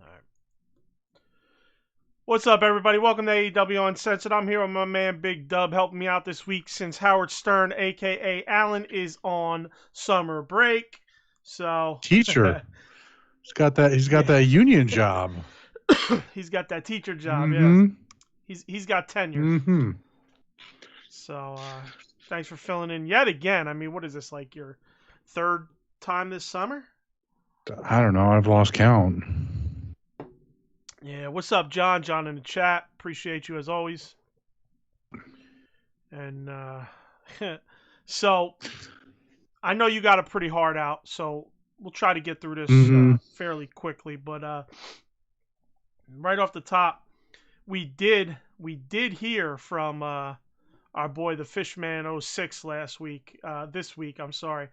right. What's up, everybody? Welcome to AEW Uncensored. I'm here with my man Big Dub helping me out this week since Howard Stern, a.k.a. Allen, is on summer break. So Teacher. He's got that union job. He's got that teacher job, Mm-hmm. yeah. He's got tenure. Mm-hmm. So thanks for filling in yet again. I mean, what is this, like your third time this summer? I don't know. I've lost count. Yeah, what's up, John? John in the chat. Appreciate you as always. And so I know you got a pretty hard out, so we'll try to get through this fairly quickly. But right off the top, we did hear from our boy the Fishman 06 last week. This week, I'm sorry.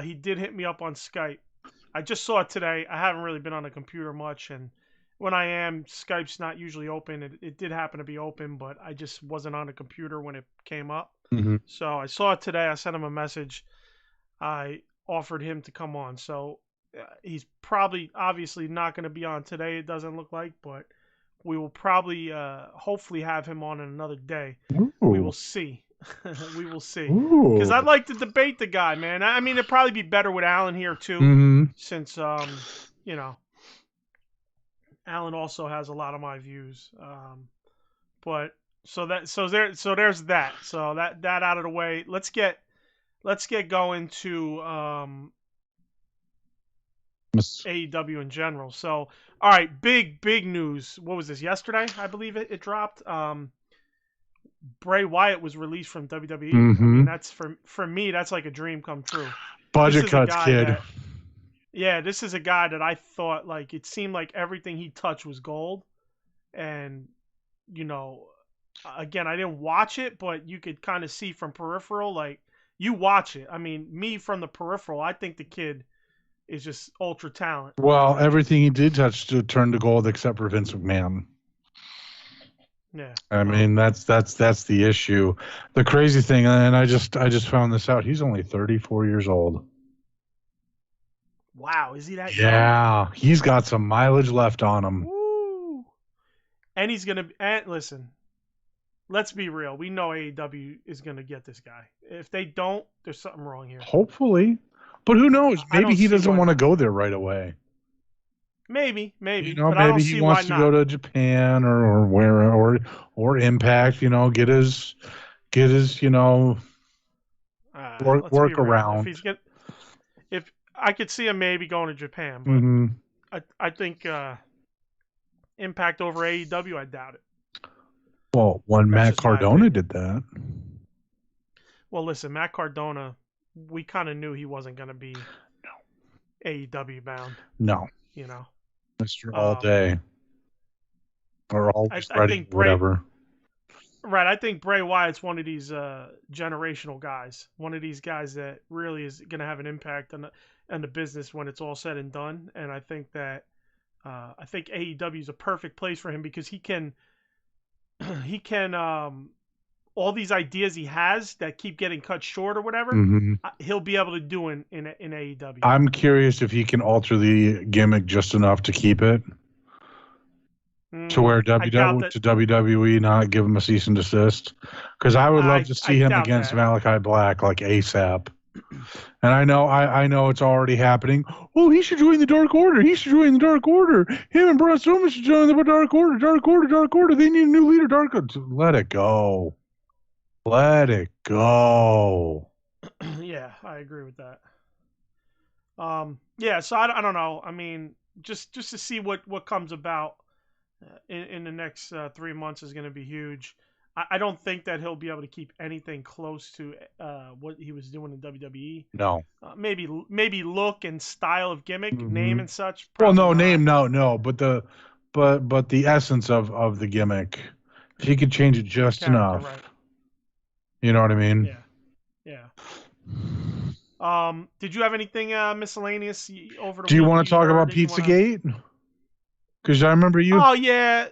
He did hit me up on Skype. I just saw it today. I haven't really been on the computer much, and when I am, Skype's not usually open. It did happen to be open, but I just wasn't on the computer when it came up. Mm-hmm. So I saw it today. I sent him a message. I offered him to come on. So he's probably, obviously, not going to be on today, it doesn't look like, but we will probably, hopefully have him on in another day. Ooh. We will see. We will see. Ooh. Because I'd like to debate the guy, man. I mean, it'd probably be better with Alan here, too, Mm-hmm. since, you know, Alan also has a lot of my views. But so there's that. So that out of the way. Let's get going to AEW in general. So, all right, big news. What was this, yesterday? I believe it dropped. Bray Wyatt was released from WWE. Mm-hmm. I mean, that's for me, that's like a dream come true. Budget cuts, kid. Yeah, this is a guy that I thought, like, it seemed like everything he touched was gold. And, you know, again, I didn't watch it, but you could kind of see from peripheral, like, you watch it. I mean, me from the peripheral, I think the kid is just ultra talent. Well, everything he did touch turned to gold except for Vince McMahon. Yeah. I mean, that's the issue. The crazy thing, and I just found this out, he's only 34 years old. Wow, is he that young? Yeah, he's got some mileage left on him. Woo. And he's going to, listen, let's be real. We know AEW is going to get this guy. If they don't, there's something wrong here. Hopefully. But who knows? Maybe he doesn't want to go there right away. Maybe. You know, but maybe I don't he see wants why to go to Japan or where or Impact, you know, get his you know, work around. If I could see him maybe going to Japan, but I think Impact over AEW, I doubt it. Well, when Matt Cardona did that. Well, listen, Matt Cardona, we kind of knew he wasn't going to be AEW bound. No. You know. Mr. All Day. Or always ready, whatever. Right, I think Bray Wyatt's one of these generational guys. One of these guys that really is going to have an impact on the business when it's all said and done. And I think that AEW is a perfect place for him because he can all these ideas he has that keep getting cut short or whatever, he'll be able to do in AEW. I'm curious if he can alter the gimmick just enough to keep it. To where WWE not give him a cease and desist. Because I would love to see him against Malachi Black like ASAP. And I know it's already happening. Oh, he should join the Dark Order. He should join the Dark Order. Him and Braun Strowman should join the Dark Order. Dark Order. They need a new leader. Dark Order. Let it go. Let it go. Yeah, I agree with that. Yeah, so I don't know. I mean, just to see what comes about in the next 3 months is going to be huge. I don't think that he'll be able to keep anything close to what he was doing in WWE. No. Maybe look and style of gimmick, name and such. Well, no, name, no. But the essence of the gimmick, if he could change it just enough. Right. You know what I mean? Yeah. Did you have anything miscellaneous over the Do you want to talk about Pizzagate? Because I remember you. Oh yeah,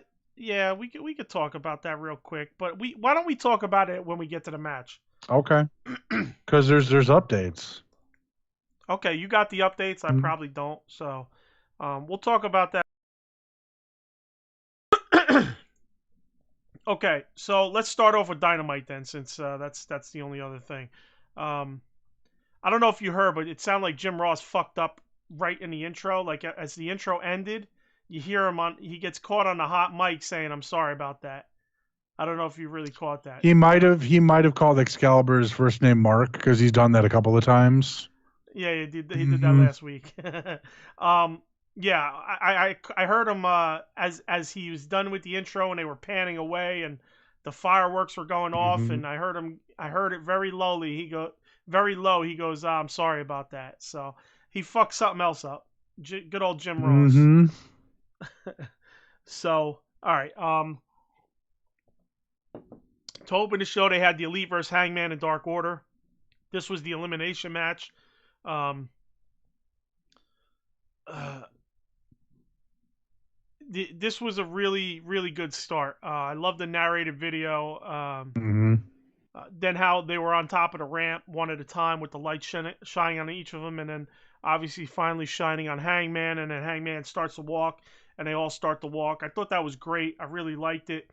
we could talk about that real quick, but why don't we talk about it when we get to the match? Okay. Because there's updates. Okay, you got the updates. I probably don't, so we'll talk about that. Okay, so let's start off with Dynamite then, since that's the only other thing. I don't know if you heard, but it sounded like Jim Ross fucked up right in the intro. Like as the intro ended, you hear him he gets caught on the hot mic saying, "I'm sorry about that." I don't know if you really caught that. He might have called Excalibur his first name Mark because he's done that a couple of times. Yeah, he did that last week. Yeah, I heard him as he was done with the intro and they were panning away and the fireworks were going off and I heard it very lowly. Very low. He goes, "I'm sorry about that." So he fucked something else up. Good old Jim Ross. So all right. To open the show, they had the Elite versus Hangman and Dark Order. This was the elimination match. This was a really, really good start. I love the narrated video. Then how they were on top of the ramp one at a time with the light shining on each of them, and then obviously finally shining on Hangman, and then Hangman starts to walk, and they all start to walk. I thought that was great. I really liked it.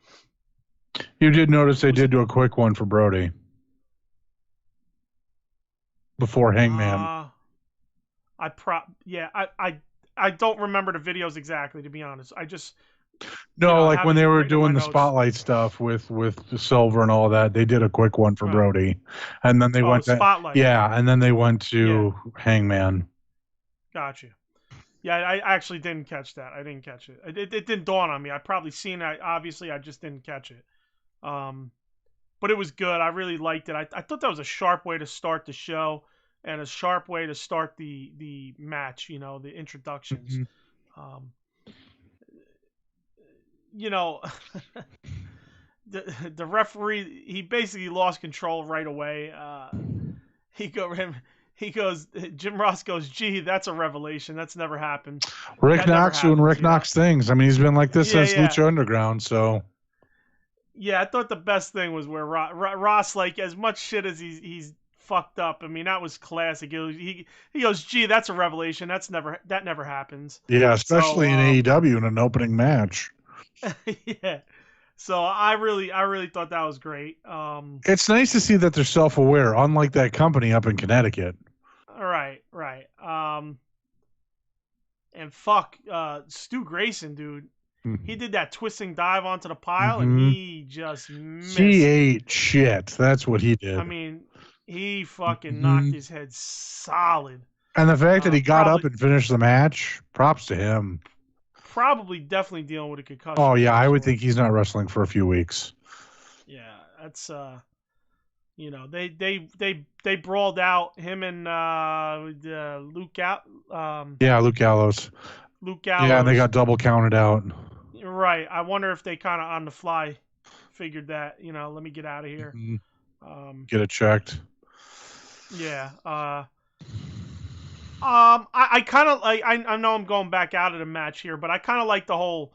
You did notice they did do a quick one for Brodie before Hangman. I don't remember the videos exactly, to be honest. I just like when they were doing the spotlight stuff with the Silver and all that, they did a quick one for Brodie, and then they went to Spotlight. Yeah, and then they went to Hangman. Gotcha. Yeah, I actually didn't catch that. I didn't catch it. It didn't dawn on me. I probably seen it. Obviously, I just didn't catch it. But it was good. I really liked it. I thought that was a sharp way to start the show and a sharp way to start the match, the introductions. The referee, he basically lost control right away. Jim Ross goes, "Gee, that's a revelation. That's never happened." Rick Knox doing Rick Knox things. I mean, he's been like this since Lucha Underground, so. Yeah, I thought the best thing was where Ross, like, as much shit as he's fucked up. I mean, that was classic. He goes, "Gee, that's a revelation. That never happens." Yeah, especially in AEW in an opening match. Yeah. So I really thought that was great. It's nice to see that they're self-aware, unlike that company up in Connecticut. Right. And fuck, Stu Grayson, dude. He did that twisting dive onto the pile, and he just missed. He ate shit. That's what he did. I mean, he fucking knocked his head solid. And the fact that he got up and finished the match, props to him. Definitely dealing with a concussion. Oh yeah, I would think he's not wrestling for a few weeks. Yeah, that's they brawled out, him and Luke Luke Gallows. Yeah, and they got double counted out. Right. I wonder if they kind of on the fly figured that, let me get out of here. Get it checked. Yeah. I kind of like. I know I'm going back out of the match here, but I kind of like the whole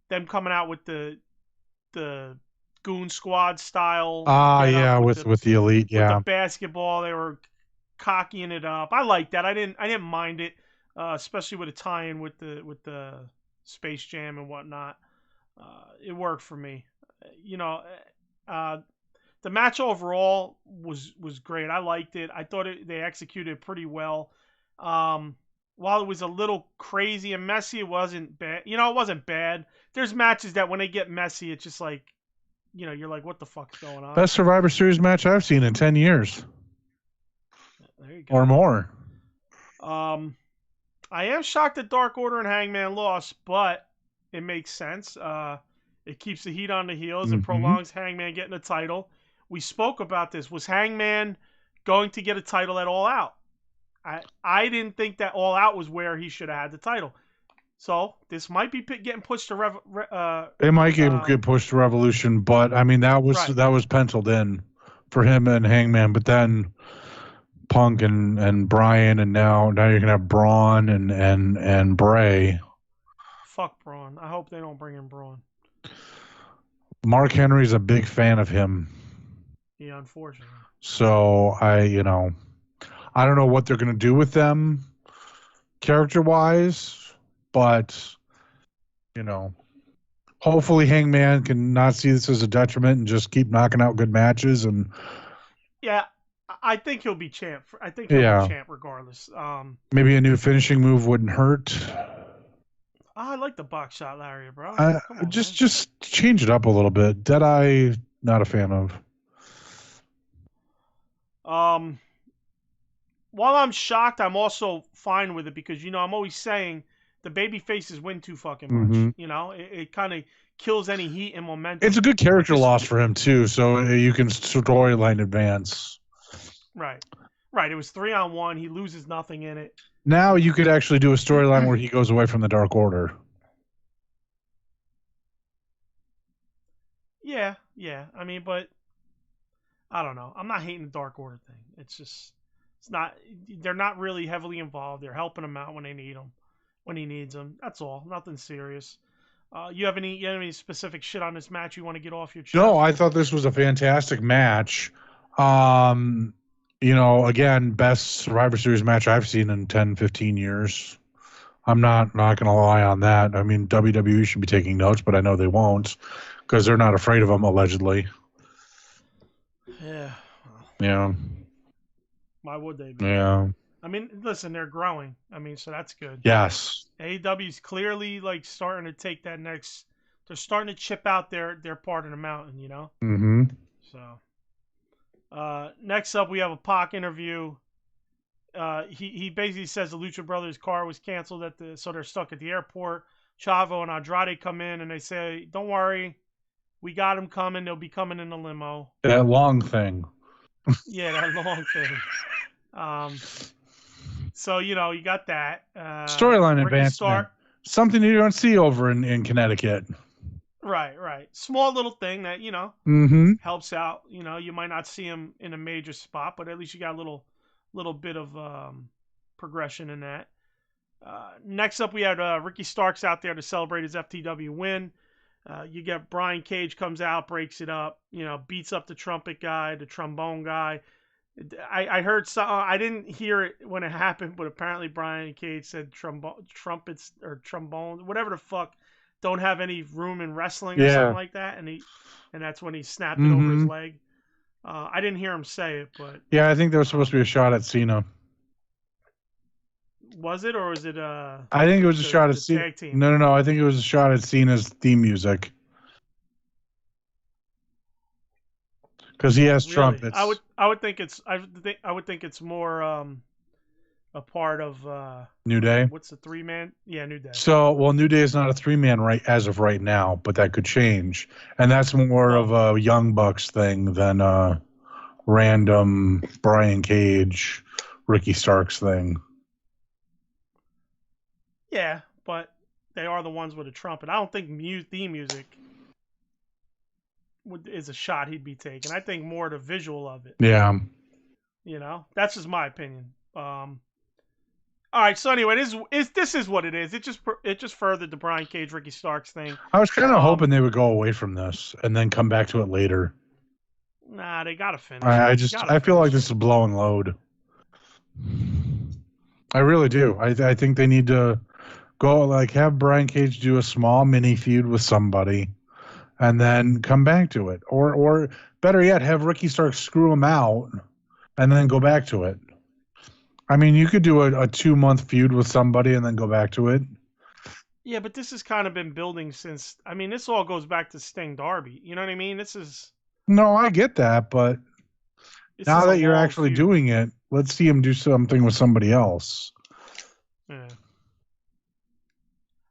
them coming out with the Goon Squad style. With the Elite. Yeah, with the basketball, they were cockying it up. I like that. I didn't mind it, especially with a tie-in with the Space Jam and whatnot. It worked for me. The match overall was great. I liked it. I thought they executed pretty well. While it was a little crazy and messy, it wasn't bad. It wasn't bad. There's matches that when they get messy, it's just like, you're like, what the fuck's going on? Best Survivor Series match I've seen in 10 years. There you go. Or more. I am shocked that Dark Order and Hangman lost, but it makes sense. It keeps the heat on the heels and prolongs Hangman getting a title. We spoke about this. Was Hangman going to get a title at All Out? I didn't think that All Out was where he should have had the title. So this might be getting pushed to it might get pushed to Revolution, but I mean that was penciled in for him and Hangman. But then Punk and Bryan, and now you're gonna have Braun and Bray. Fuck Braun. I hope they don't bring in Braun. Mark Henry's a big fan of him. Yeah, unfortunately. So I don't know what they're going to do with them character-wise, but, hopefully Hangman can not see this as a detriment and just keep knocking out good matches. And yeah, I think he'll be champ. I think he'll be champ regardless. Maybe a new finishing move wouldn't hurt. I like the box shot lariat, bro. Come on, just change it up a little bit. Deadeye, not a fan of. While I'm shocked, I'm also fine with it because, you know, I'm always saying the baby faces win too fucking much. Mm-hmm. You know, it kind of kills any heat and momentum. It's a good character loss for him too, so you can storyline advance. Right. It was 3-on-1. He loses nothing in it. Now you could actually do a storyline where he goes away from the Dark Order. Yeah. I mean, but I don't know. I'm not hating the Dark Order thing. It's not. They're not really heavily involved. They're helping him out when they need him, when he needs them. That's all. Nothing serious. You have any specific shit on this match you want to get off your chest? No, I thought this was a fantastic match. You know, again, best Survivor Series match I've seen in 10, 15 years. I'm not going to lie on that. I mean, WWE should be taking notes, but I know they won't because they're not afraid of them, allegedly. Yeah. Yeah. Why would they be? Yeah. I mean, listen, they're growing. I mean, so that's good. Yes. AEW's clearly like starting to take that next. They're starting to chip out their part of the mountain, you know. Mm-hmm. So, next up we have a Pac interview. He basically says the Lucha Brothers car was canceled so they're stuck at the airport. Chavo and Andrade come in and they say, "Don't worry, we got them coming. They'll be coming in the limo." That long thing. Yeah, that long thing. So, you know, you got that. Storyline advancement. Something you don't see over in Connecticut. Right. Small little thing that, you know, helps out. You know, you might not see him in a major spot, but at least you got a little bit of progression in that. Next up, we had Ricky Starks out there to celebrate his FTW win. You get Brian Cage comes out, breaks it up, you know, beats up the trumpet guy, the trombone guy. I heard some. I didn't hear it when it happened, but apparently Brian Cage said trumpets or trombone, whatever the fuck, don't have any room in wrestling or something like that, and that's when he snapped it over his leg. I didn't hear him say it, but yeah, I think there was supposed to be a shot at Cena. Was it, or was it? I think it was a shot at Cena. No. I think it was a shot at Cena's theme music because he has trumpets. I would think it's more a part of New Day. What's the 3-man? Yeah, New Day. So, well, New Day is not a 3-man as of right now, but that could change, and that's more of a Young Bucks thing than a random Brian Cage, Ricky Starks thing. Yeah, but they are the ones with a trumpet. I don't think theme music is a shot he'd be taking. I think more the visual of it. Yeah. You know, that's just my opinion. All right, so anyway, this is what it is. It just furthered the Brian Cage, Ricky Starks thing. I was kind of hoping they would go away from this and then come back to it later. Nah, they gotta finish. I feel like this is blowing load. I really do. I think they need to go have Brian Cage do a small mini feud with somebody, and then come back to it, or better yet, have Ricky Starks screw him out, and then go back to it. I mean, you could do a 2-month feud with somebody and then go back to it. Yeah, but this has kind of been building since. I mean, this all goes back to Sting Darby. You know what I mean? This is. No, I get that, but now that you're actually doing it, let's see him do something with somebody else. Yeah.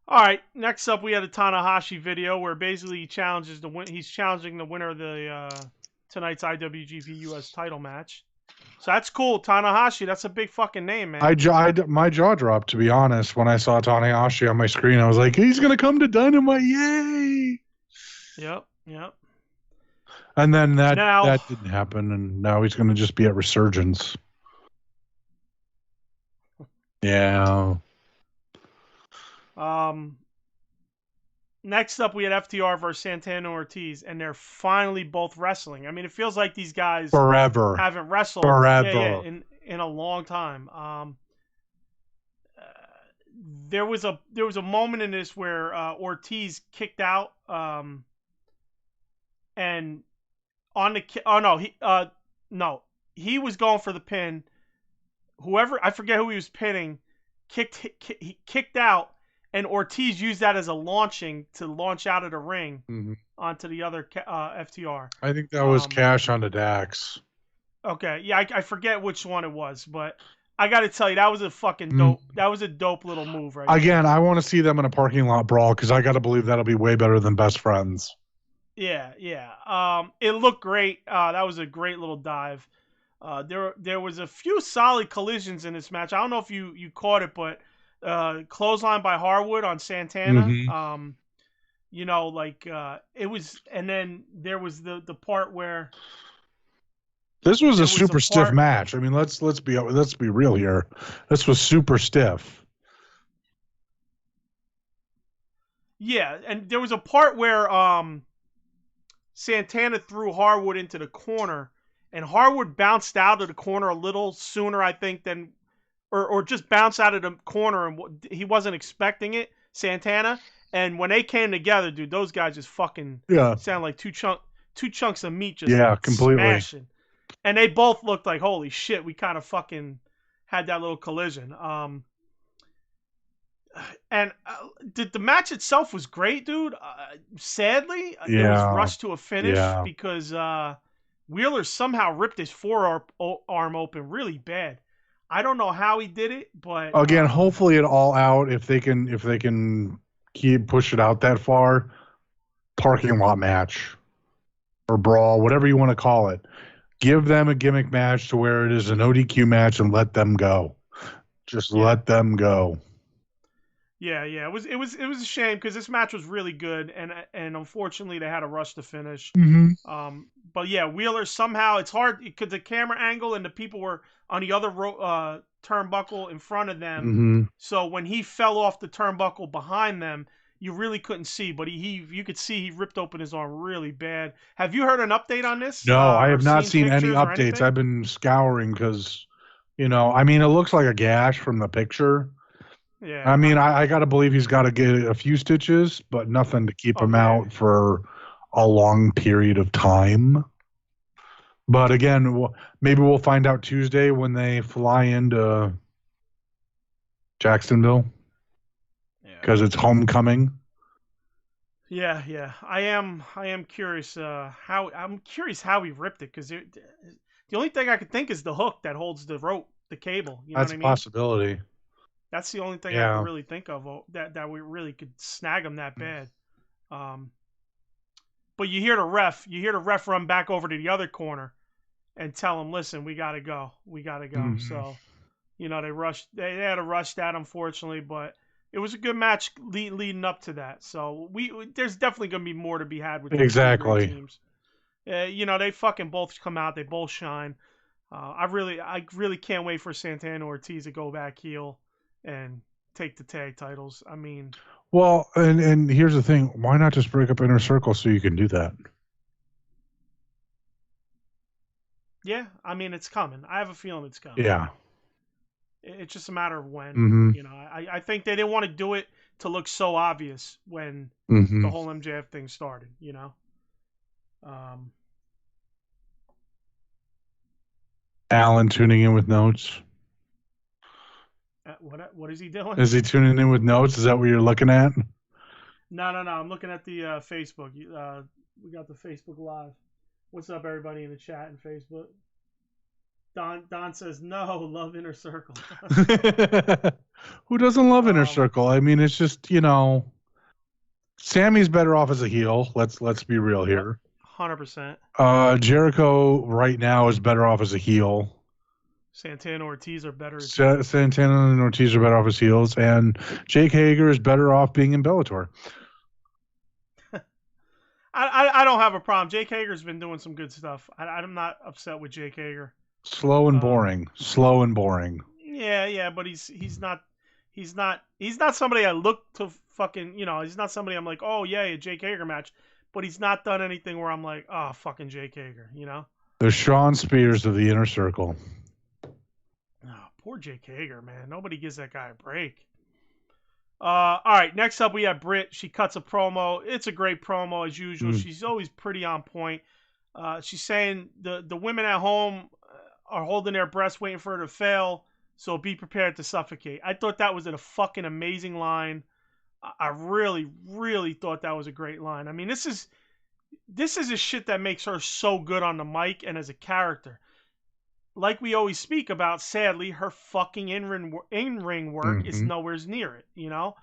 All right. Next up, we had a Tana Hoshi video where basically he's challenging the winner of the tonight's IWGP US title match. So that's cool, Tana Hoshi. That's a big fucking name, man. My jaw dropped, to be honest, when I saw Tana Hoshi on my screen. I was like, he's gonna come to Dynamite, yay! Yep. And then that didn't happen, and now he's gonna just be at Resurgence. Yeah. Next up, we had FTR versus Santana Ortiz, and they're finally both wrestling. I mean, it feels like these guys haven't wrestled forever in a long time. there was a moment in this where Ortiz kicked out, and on the he was going for the pin. Whoever, I forget who he was pinning, he kicked out, and Ortiz used that as a launching to launch out of the ring onto the other FTR. I think that was Cash on the Dax. Okay, yeah, I forget which one it was, but I got to tell you, that was a fucking dope. That was a dope little move, right? Again, I want to see them in a parking lot brawl because I got to believe that'll be way better than Best Friends. Yeah. It looked great. That was a great little dive. There was a few solid collisions in this match. I don't know if you caught it, but clothesline by Harwood on Santana. It was, and then there was the part where. This was a super stiff match. I mean, let's be real here. This was super stiff. Yeah, and there was a part where Santana threw Harwood into the corner, and Harwood bounced out of the corner a little sooner, I think, than or just bounced out of the corner, and he wasn't expecting it, Santana. And when they came together, dude, those guys just fucking sound like two chunks of meat just completely smashing. And they both looked like, holy shit, we kind of fucking had that little collision. And the match itself was great, dude. Sadly, it was rushed to a finish because Wheeler somehow ripped his forearm open really bad. I don't know how he did it, but again, hopefully it all out if they can push it out that far. Parking lot match or brawl, whatever you want to call it. Give them a gimmick match to where it is an ODQ match and let them go. Just let them go. Yeah. It was a shame because this match was really good, and unfortunately they had a rush to finish. But yeah, Wheeler somehow, it's hard because the camera angle and the people were on the other turnbuckle in front of them. So when he fell off the turnbuckle behind them, you really couldn't see, but you could see he ripped open his arm really bad. Have you heard an update on this? No, I have not seen any updates. I've been scouring because, it looks like a gash from the picture. Yeah. I mean, I got to believe he's got to get a few stitches, but nothing to keep him out for a long period of time. But again, maybe we'll find out Tuesday when they fly into Jacksonville. Because it's homecoming. Yeah. I am curious how he ripped it, because the only thing I could think is the hook that holds the rope, the cable. You know what I mean? That's a possibility. That's the only thing I can really think of that we really could snag him that bad. But you hear the ref run back over to the other corner and tell him, listen, we gotta go. So, they had to rush that, unfortunately, but it was a good match leading up to that. So there's definitely going to be more to be had with these teams. They fucking both come out. They both shine. I really can't wait for Santana Ortiz to go back heel and take the tag titles. I mean, well, and here's the thing: why not just break up Inner Circle so you can do that? Yeah, I mean, it's coming. I have a feeling it's coming. Yeah. It's just a matter of when. I think they didn't want to do it to look so obvious when the whole MJF thing started. Alan tuning in with notes. What is he doing? Is he tuning in with notes? Is that what you're looking at? No. I'm looking at the Facebook. We got the Facebook Live. What's up, everybody in the chat and Facebook? Don says, no, love Inner Circle. Who doesn't love Inner Circle? I mean, it's just, Sammy's better off as a heel. Let's be real here. 100%. Jericho right now is better off as a heel. Santana Ortiz are better. Santana and Ortiz are better off as heels, and Jake Hager is better off being in Bellator. I don't have a problem. Jake Hager's been doing some good stuff. I'm not upset with Jake Hager. Slow and boring. Yeah, but he's not somebody I look to fucking, he's not somebody I'm like, oh yeah, a Jake Hager match, but he's not done anything where I'm like, oh, fucking Jake Hager, The Sean Spears of the Inner Circle. Oh, poor Jake Hager, man. Nobody gives that guy a break. All right, next up we have Britt. She cuts a promo. It's a great promo as usual. She's always pretty on point. She's saying the women at home are holding their breaths waiting for her to fail, so be prepared to suffocate. I thought that was a fucking amazing line. I really, really thought that was a great line. I mean, this is a shit that makes her so good on the mic and as a character. Like we always speak about, sadly, her fucking in-ring work is nowhere near it, you know?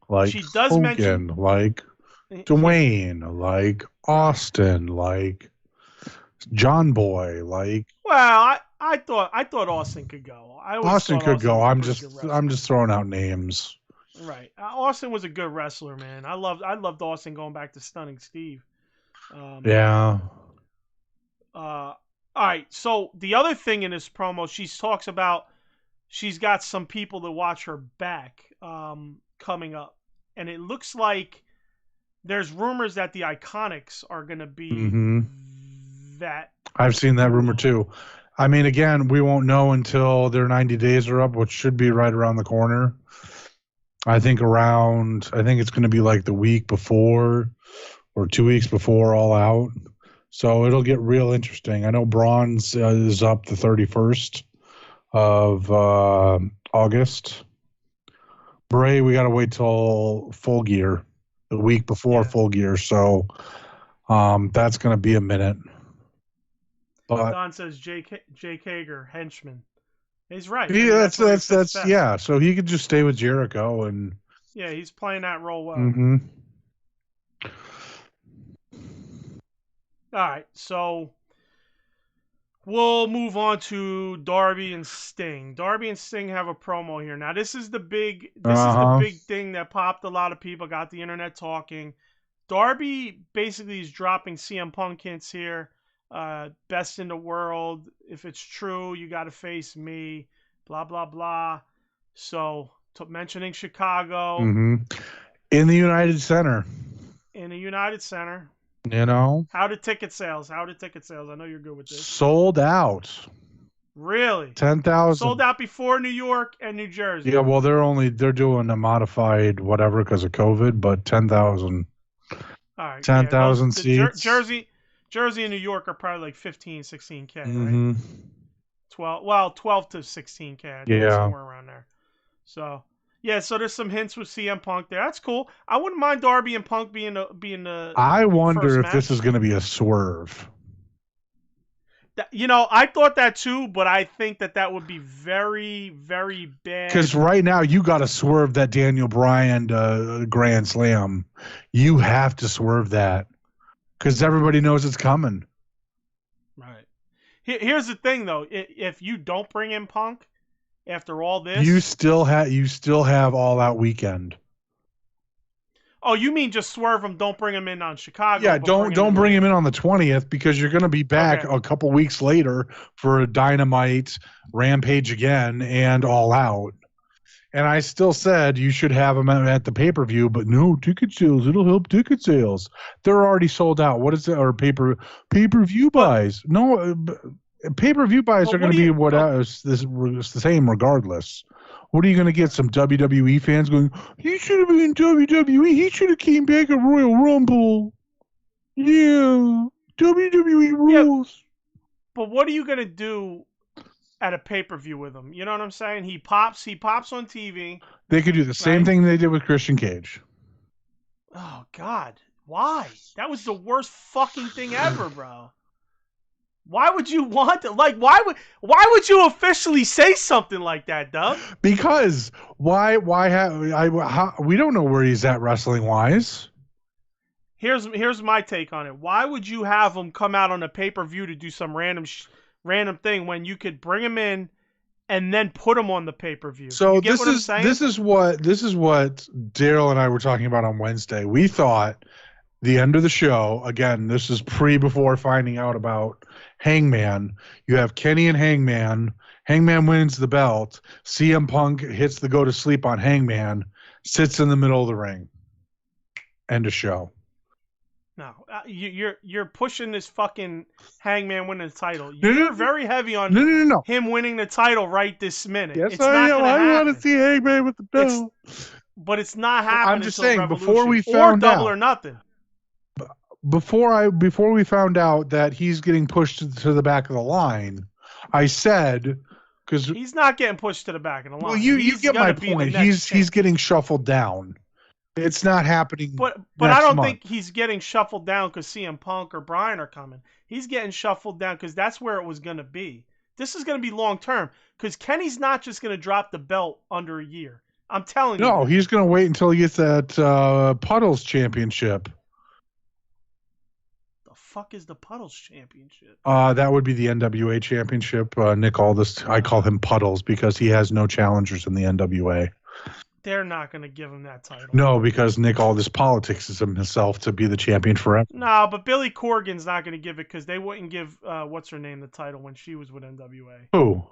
Like she does Hogan, mention... like Dwayne, like Austin, like John Boy, like... Well, I thought Austin could go. Austin could go. I'm just throwing out names. Right. Austin was a good wrestler, man. I loved Austin going back to Stunning Steve. Yeah. All right, so the other thing in this promo, she talks about she's got some people to watch her back coming up. And it looks like there's rumors that the Iconics are going to be that. I've seen that rumor too. I mean, again, we won't know until their 90 days are up, which should be right around the corner. I think it's going to be like the week before or 2 weeks before All Out. So it'll get real interesting. I know Braun's is up the 31st of August. Bray, we got to wait till Full Gear, the week before Full Gear. So that's going to be a minute. But Don says Jake Hager, henchman. He's right. Yeah, that's yeah. So he could just stay with Jericho and. Yeah, he's playing that role well. All right, so we'll move on to Darby and Sting. Darby and Sting have a promo here. Now, this is the big thing that popped a lot of people, got the internet talking. Darby basically is dropping CM Punk hints here. Best in the world. If it's true, you got to face me. Blah, blah, blah. So, mentioning Chicago. In the United Center. In the United Center. You know? How did ticket sales? I know you're good with this. Sold out. Really? 10,000. Sold out before New York and New Jersey. Yeah, well, they're doing a modified whatever because of COVID, but 10,000. All right. 10,000 seats. Jersey and New York are probably like 15, 16K, right? 12 to 16K. Somewhere around there. So, yeah, so there's some hints with CM Punk there. That's cool. I wouldn't mind Darby and Punk being the I wonder if match. this is going to be a swerve. I thought that too, but I think that would be very, very bad. Because right now you got to swerve that Daniel Bryan Grand Slam. You have to swerve that because everybody knows it's coming. Right. Here's the thing, though. If you don't bring in Punk after all this, you still have All Out weekend. Oh, you mean just swerve him? Don't bring him in on Chicago. Yeah, don't bring him in on the 20th because you're going to be back a couple weeks later for a Dynamite, Rampage again, and All Out. And I still said you should have them at the pay-per-view, but no ticket sales. It'll help ticket sales. They're already sold out. What is it? Or pay-per-view buys? No, pay-per-view buys are going to be the same regardless. What are you going to get? Some WWE fans going, he should have been in WWE. He should have came back at Royal Rumble. Yeah, WWE rules. Yeah, but what are you going to do at a pay-per-view with him? You know what I'm saying? He pops on TV. They could do the same thing they did with Christian Cage. Oh, God. Why? That was the worst fucking thing ever, bro. Why would you want to? Like, why would you officially say something like that, Doug? Because we don't know where he's at wrestling wise. Here's my take on it. Why would you have him come out on a pay-per-view to do some random thing when you could bring him in and then put him on the pay-per-view? So this is what Daryl and I were talking about on Wednesday. We thought the end of the show, again, this is before finding out about Hangman. You have Kenny and Hangman. Hangman wins the belt. CM Punk hits the go to sleep on Hangman, sits in the middle of the ring. End of show. No, you're pushing this fucking Hangman winning the title. You're very heavy on him winning the title right this minute. Yes, I want to see Hangman with the belt. But it's not happening. I'm just saying, Revolution, before we found out, Double or Nothing. Before we found out that he's getting pushed to the back of the line, I said, because he's not getting pushed to the back of the line. Well, you get my point. He's getting shuffled down. It's not happening. But I don't think he's getting shuffled down because CM Punk or Bryan are coming. He's getting shuffled down because that's where it was going to be. This is going to be long term because Kenny's not just going to drop the belt under a year. I'm telling you. No, he's going to wait until he gets that Puddles Championship. The fuck is the Puddles Championship? That would be the NWA Championship. Nick Aldis, I call him Puddles because he has no challengers in the NWA. They're not going to give him that title. No, because Nick Aldis politics himself to be the champion forever. No, but Billy Corgan's not going to give it because they wouldn't give what's her name the title when she was with NWA. Who?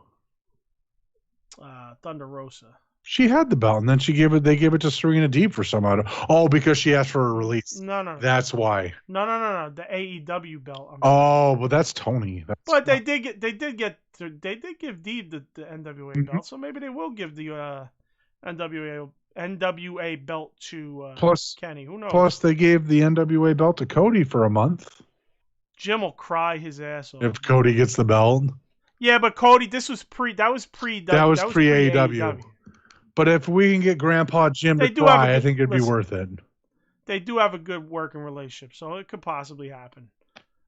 Thunder Rosa. She had the belt, and then they gave it to Serena Deeb for some odd. Oh, because she asked for a release. No. That's why. No. The AEW belt. Well, that's Tony. But they did give Deeb the NWA belt, so maybe they will give the NWA belt to Kenny. Who knows? Plus, they gave the NWA belt to Cody for a month. Jim will cry his ass off if Cody gets the belt. Yeah, but Cody, that was pre AEW. But if we can get Grandpa Jim to cry, I think it'd be worth it. They do have a good working relationship, so it could possibly happen.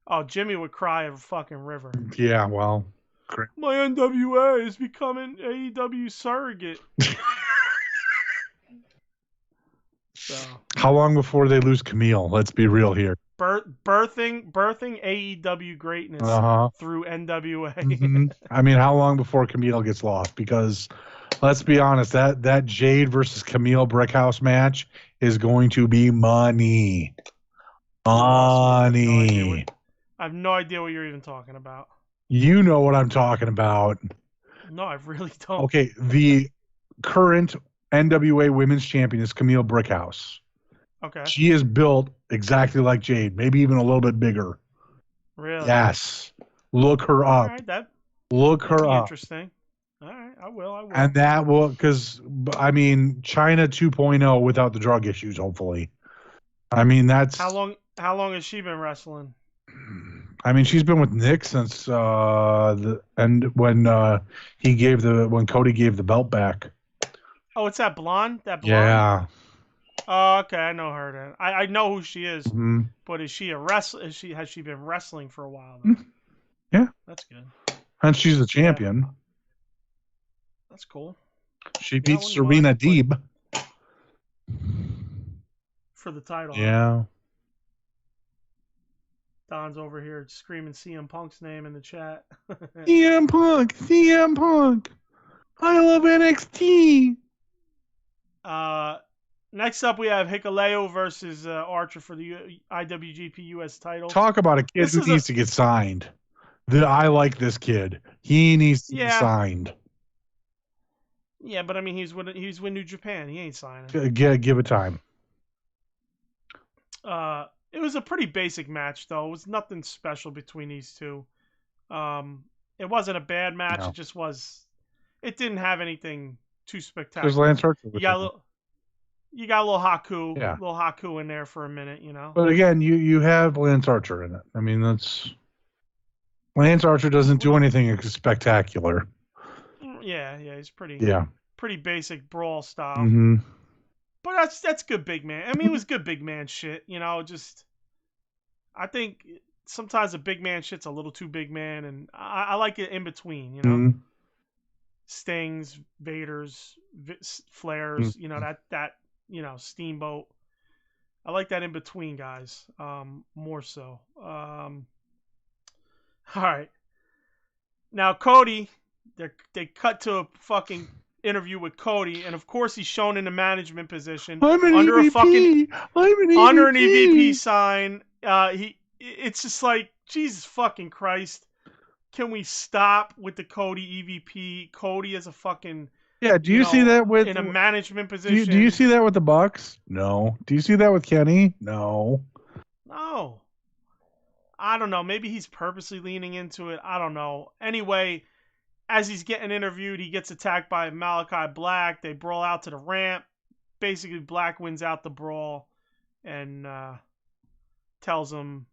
Oh, Jimmy would cry a fucking river. Yeah, well. Great. My NWA is becoming AEW surrogate. So. How long before they lose Camille? Let's be real here. Birthing AEW greatness through NWA. Mm-hmm. I mean, how long before Camille gets lost? Because let's be honest, that Jade versus Camille Brickhouse match is going to be money. Money. I have no idea what you're even talking about. You know what I'm talking about. No, I really don't. Okay, the current NWA Women's Champion is Camille Brickhouse. Okay. She is built exactly like Jade, maybe even a little bit bigger. Really? Yes. Look her up. All right, Look her up. Interesting. All right, I will. And that will, because, I mean, China 2.0 without the drug issues, hopefully. I mean, that's... How long has she been wrestling? I mean, she's been with Nick since when Cody gave the belt back. Oh, it's that blonde? Yeah. Oh, okay, I know her then. I know who she is, but is she a wrestler? Has she been wrestling for a while? Yeah. That's good. And she's the champion. Yeah. That's cool. She beat Serena Deeb. For the title. Yeah. Don's over here screaming CM Punk's name in the chat. CM Punk. I love NXT. Next up, we have Hikuleo versus Archer for the IWGP US title. Talk about a kid who needs to get signed. I like this kid. He needs to be signed. Yeah, but I mean, he's with New Japan. He ain't signing. Give it time. It was a pretty basic match, though. It was nothing special between these two. It wasn't a bad match. No. It just was. It didn't have anything too spectacular. There's Lance Archer. You got a little Haku in there for a minute, you know. But again, you have Lance Archer in it. I mean, Lance Archer doesn't do anything spectacular. Yeah, he's pretty basic brawl style. Mm-hmm. But that's good big man. I mean, it was good big man shit, you know. Just I think sometimes the big man shit's a little too big man, and I like it in between, you know. Mm-hmm. Stings, Vaders, Flairs, you know, that you know, Steamboat. I like that in between guys, more so. All right. Now Cody, they cut to a fucking interview with Cody, and of course he's shown in the management position under an EVP sign. It's just like, Jesus fucking Christ. Can we stop with the Cody EVP? Cody is a fucking do you see that with in a management position? Do you see that with the Bucks? No. Do you see that with Kenny? No. I don't know. Maybe he's purposely leaning into it. I don't know. Anyway, as he's getting interviewed, he gets attacked by Malachi Black. They brawl out to the ramp. basically Black wins out the brawl and tells him,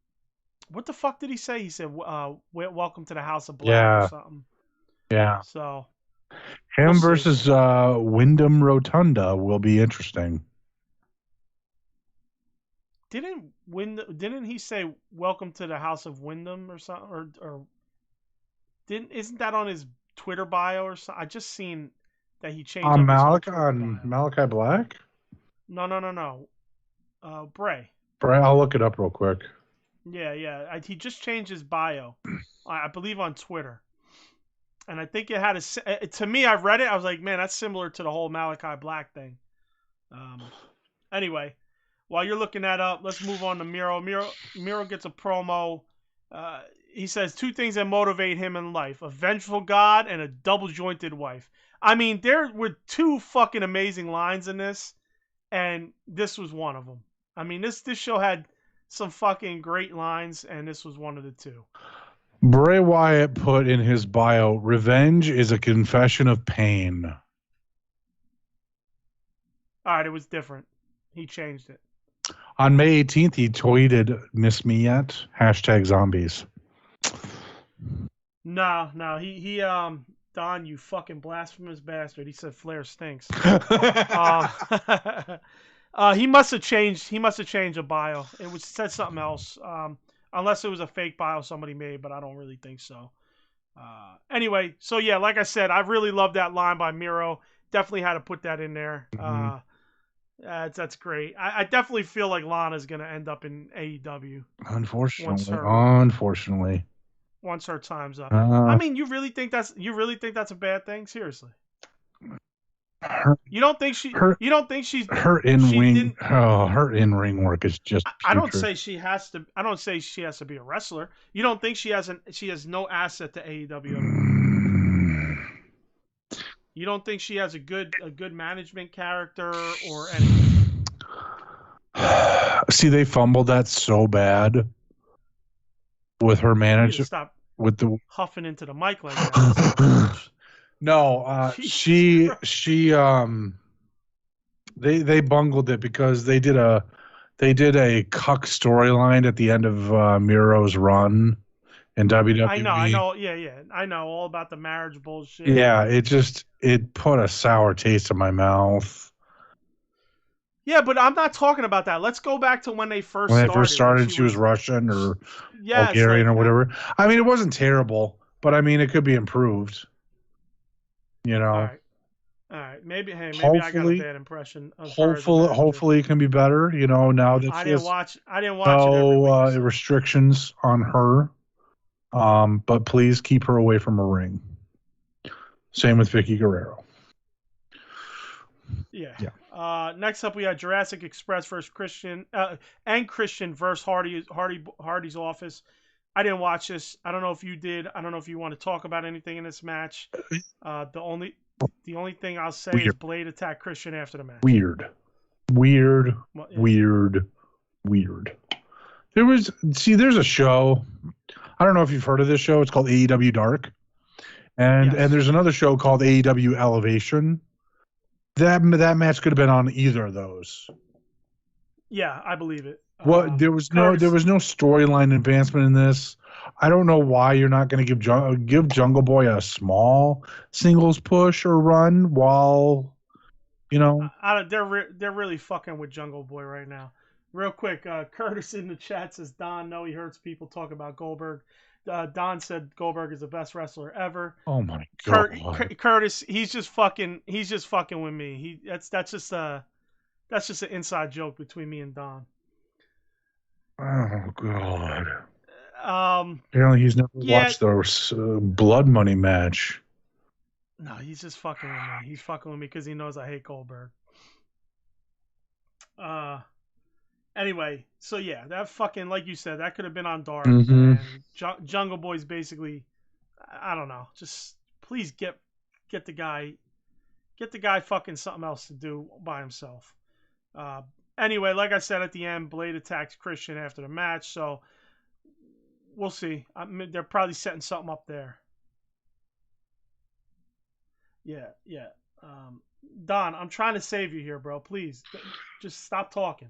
what the fuck did he say? He said, welcome to the House of Black or something. Yeah. So him versus Wyndham Rotunda will be interesting. Didn't he say welcome to the House of Wyndham or something, or isn't that on his Twitter bio or something? I just seen that he changed up Malachi Black? No. Bray. I'll look it up real quick. Yeah. He just changed his bio, I believe on Twitter. And I think it had to me, I read it, I was like, man, that's similar to the whole Malachi Black thing. Anyway, while you're looking that up, let's move on to Miro. Miro gets a promo. He says 2 things that motivate him in life: a vengeful God and a double-jointed wife. I mean, there were 2 fucking amazing lines in this, and this was one of them. I mean, this show had some fucking great lines, and this was one of the 2. Bray Wyatt put in his bio, "Revenge is a confession of pain." All right, it was different. He changed it. On May 18th, he tweeted, "Miss me yet? #zombies." No. He Don, you fucking blasphemous bastard. He said Flair stinks. He must have changed a bio. It said something else. Unless it was a fake bio somebody made, but I don't really think so. Anyway, so yeah, like I said, I really love that line by Miro. Definitely had to put that in there. Mm-hmm. That's great. I definitely feel like Lana's gonna end up in AEW. Unfortunately. Once her time's up. I mean, you really think that's a bad thing? Seriously. You don't think she's her in-ring work is just putrid. I don't say she has to be a wrestler. You don't think she has no asset to AEW? You don't think she has a good management character or anything? See, they fumbled that so bad with her manager. Stop with the huffing into the mic like that. No, they bungled it because they did a cuck storyline at the end of Miro's run in WWE. I know. Yeah. I know all about the marriage bullshit. Yeah, it put a sour taste in my mouth. Yeah, but I'm not talking about that. Let's go back to when they first started. When they first started, she was Russian or Bulgarian or whatever. I mean, it wasn't terrible, but I mean, it could be improved. You know. All right. Maybe I got a bad impression. Hopefully it can be better. You know, now that I didn't watch no restrictions on her. But please keep her away from a ring. Same with Vicky Guerrero. Yeah. Next up, we had Jurassic Express versus Christian versus Hardy's Office. I didn't watch this. I don't know if you did. I don't know if you want to talk about anything in this match. The only thing I'll say is Blade attacked Christian after the match. Weird. There's a show. I don't know if you've heard of this show. It's called AEW Dark. And there's another show called AEW Elevation. That match could have been on either of those. Yeah, I believe it. There was no storyline advancement in this. I don't know why you're not going to give Jungle Boy a small singles push or run while, you know. They're really fucking with Jungle Boy right now. Real quick, Curtis in the chat says Don, no, he hurts people talk about Goldberg. Don said Goldberg is the best wrestler ever. Oh my god, Curtis, he's just fucking with me. That's just an inside joke between me and Don. Oh god. Apparently he's never watched the Blood Money match. No, he's just fucking with me. He's fucking with me because he knows I hate Goldberg. Anyway, so yeah, that fucking, like you said, that could have been on Dark. Mm-hmm. And Jungle Boy's basically, I don't know, just please get the guy fucking something else to do by himself. Anyway, like I said at the end, Blade attacks Christian after the match, so we'll see. They're probably setting something up there. Yeah. Don, I'm trying to save you here, bro. Please, just stop talking.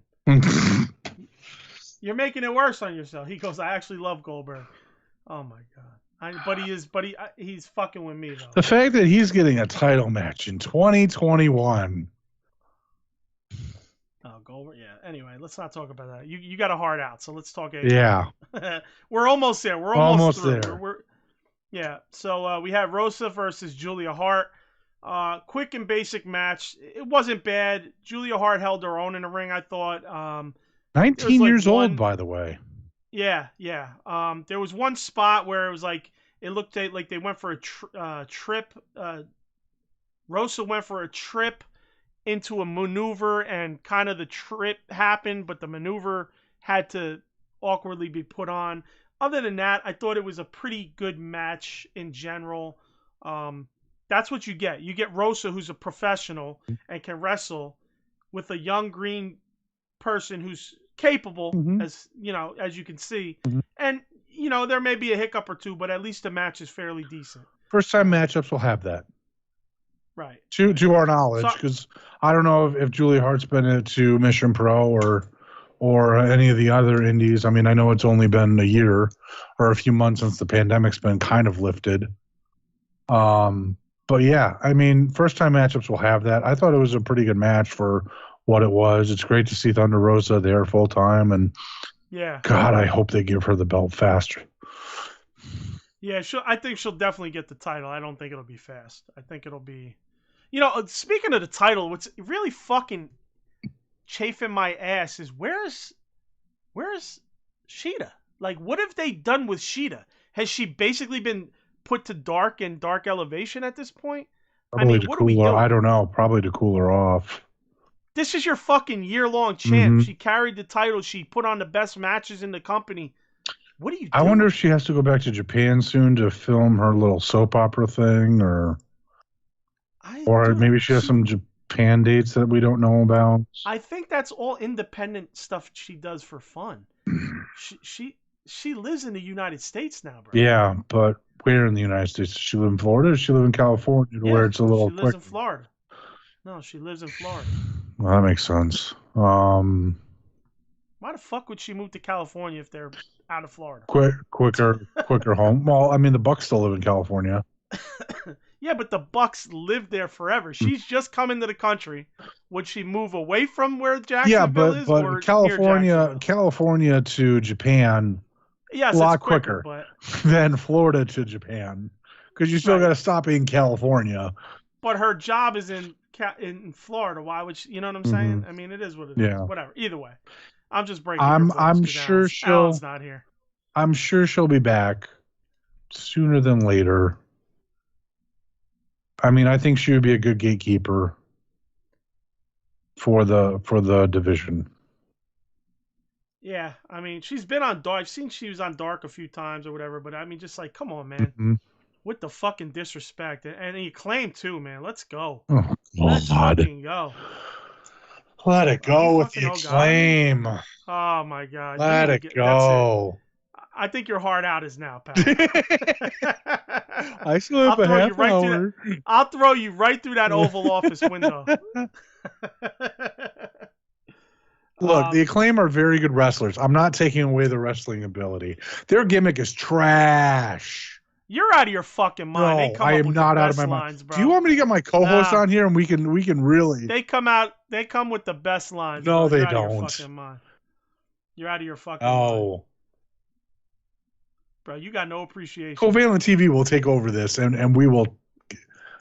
You're making it worse on yourself. He goes, I actually love Goldberg. Oh my God. He's fucking with me though. The fact that he's getting a title match in 2021. Oh, Goldberg. Yeah. Anyway, let's not talk about that. You got a heart out, so let's talk AEW. Yeah. We're almost there. We're almost through. There. Yeah. So we have Rosa versus Julia Hart. Quick and basic match. It wasn't bad. Julia Hart held her own in the ring, I thought. 19 years old, by the way. Yeah. There was one spot where it was like, it looked like they went for a trip. Rosa went for a trip into a maneuver, and kind of the trip happened, but the maneuver had to awkwardly be put on. Other than that, I thought it was a pretty good match in general. That's what you get. You get Rosa, who's a professional and can wrestle, with a young green person who's capable, as you can see. And there may be a hiccup or two, but at least the match is fairly decent. First time matchups will have that. Right. To our knowledge, because I don't know if Julia Hart's been to Mission Pro or any of the other indies. I mean, I know it's only been a year or a few months since the pandemic's been kind of lifted. But yeah, I mean, first time matchups will have that. I thought it was a pretty good match for what it was. It's great to see Thunder Rosa there full time, and yeah, God, I hope they give her the belt faster. Yeah, I think she'll definitely get the title. I don't think it'll be fast. I think it'll be, speaking of the title, what's really fucking chafing my ass is where's Shida? Like, what have they done with Shida? Has she basically been put to dark elevation at this point? Probably what are we doing? I don't know. Probably to cool her off. This is your fucking year-long champ. She carried the title. She put on the best matches in the company. What are you doing? I wonder if she has to go back to Japan soon to film her little soap opera thing, or maybe she has some Japan dates that we don't know about. I think that's all independent stuff she does for fun. She lives in the United States now, bro. Yeah, but where in the United States? Does she live in Florida? Or does she live in California, where it's a little quick? She lives in Florida. No, she lives in Florida. Well, that makes sense. Why the fuck would she move to California if they're out of Florida? Quicker home. Well, I mean, the Bucks still live in California. Yeah, but the Bucks lived there forever. She's just coming to the country. Would she move away from where Jacksonville is? But California to Japan, a lot quicker than Florida to Japan, because you still got to stop in California. But her job is in Florida. Why would she? You know what I'm saying? I mean, it is what it is. Whatever. Either way, I'm just breaking. I'm sure Alan's not here. I'm sure she'll be back sooner than later. I mean, I think she would be a good gatekeeper for the division. Yeah, I mean, she's been on Dark. I've seen she was on Dark a few times or whatever, but I mean, just like, come on, man. With the fucking disrespect. And the Acclaim, too, man. Let's go. Oh, Let's fucking go. Let it go with the Acclaim. Oh, my God. Let it go. I think your heart out is now, Pat. I still have a half hour. I'll throw you right through that Oval Office window. Look, the Acclaim are very good wrestlers. I'm not taking away the wrestling ability. Their gimmick is trash. You're out of your fucking mind. No, I am not out of my mind. Do you want me to get my co-host on here and we can really? They come with the best lines. No, they don't. You're out of your fucking mind. You're out of your fucking mind. Bro, you got no appreciation. Covalent TV will take over this, and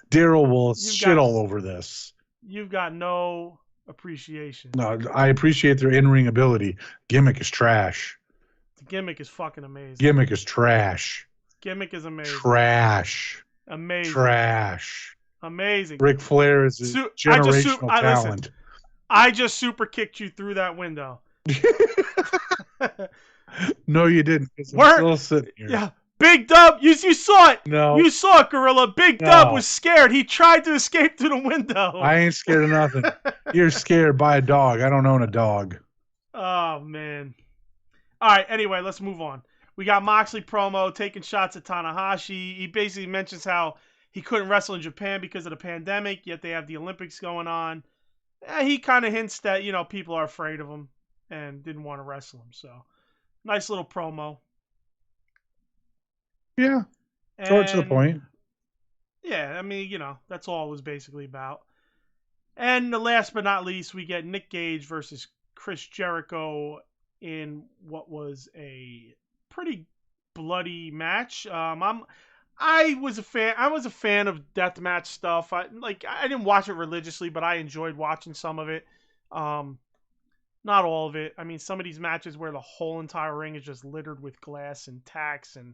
Daryl will shit all over this. You've got no appreciation. No, I appreciate their in-ring ability. Gimmick is trash. The gimmick is fucking amazing. Gimmick is trash. Gimmick is amazing. Trash. Amazing. Trash. Amazing. Ric Flair is a generational talent. I just super kicked you through that window. No, you didn't. I'm still sitting here. Yeah. Big Dub, you saw it. No. You saw it, Gorilla. Big Dub was scared. He tried to escape through the window. I ain't scared of nothing. You're scared by a dog. I don't own a dog. Oh, man. All right, anyway, let's move on. We got Moxley promo taking shots at Tana Hoshi. He basically mentions how he couldn't wrestle in Japan because of the pandemic, yet they have the Olympics going on. He kind of hints that, people are afraid of him and didn't want to wrestle him. So, nice little promo. Yeah, short to the point. Yeah, I mean, that's all it was basically about. And the last but not least, we get Nick Gage versus Chris Jericho in what was a pretty bloody match. I was a fan of deathmatch stuff. I didn't watch it religiously, but I enjoyed watching some of it. Not all of it. I mean, some of these matches where the whole entire ring is just littered with glass and tacks and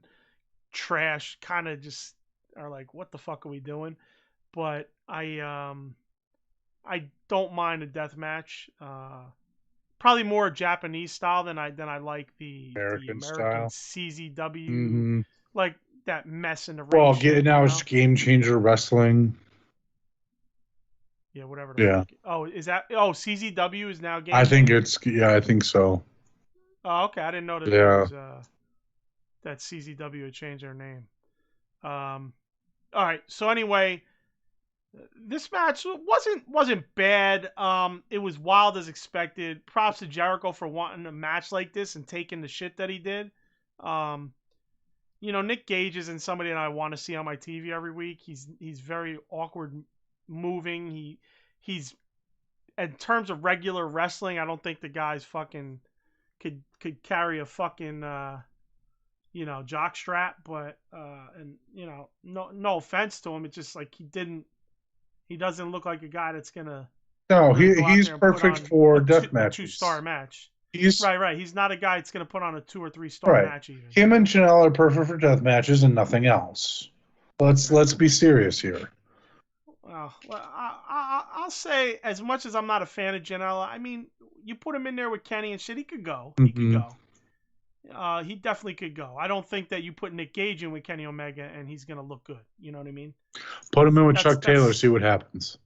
trash kind of just are like, what the fuck are we doing? But I don't mind a deathmatch. Probably more Japanese style than I like the American style. CZW, like that mess in the ring. Well, now it's Game Changer Wrestling. Yeah, whatever. Yeah. Oh, is that? Oh, CZW is now Game I think Changer? I think so. Oh, okay. I didn't know that. That CZW had changed their name. All right. So anyway, this match wasn't bad. It was wild as expected. Props to Jericho for wanting a match like this and taking the shit that he did. Nick Gage isn't somebody that I want to see on my TV every week. He's very awkward moving. He's in terms of regular wrestling, I don't think the guy's fucking could carry a fucking jock strap, but no offense to him, it's just like he doesn't look like a guy that's gonna. No, he's perfect for death matches. 2-star match. He's right. He's not a guy that's gonna put on a 2 or 3 star match even. Him and Janella are perfect for death matches and nothing else. Let's be serious here. Well, I'll say, as much as I'm not a fan of Janella, I mean, you put him in there with Kenny and shit, he could go. He could go. He definitely could go. I don't think that you put Nick Gage in with Kenny Omega and he's going to look good. You know what I mean? Put him in with Chuck Taylor, see what happens.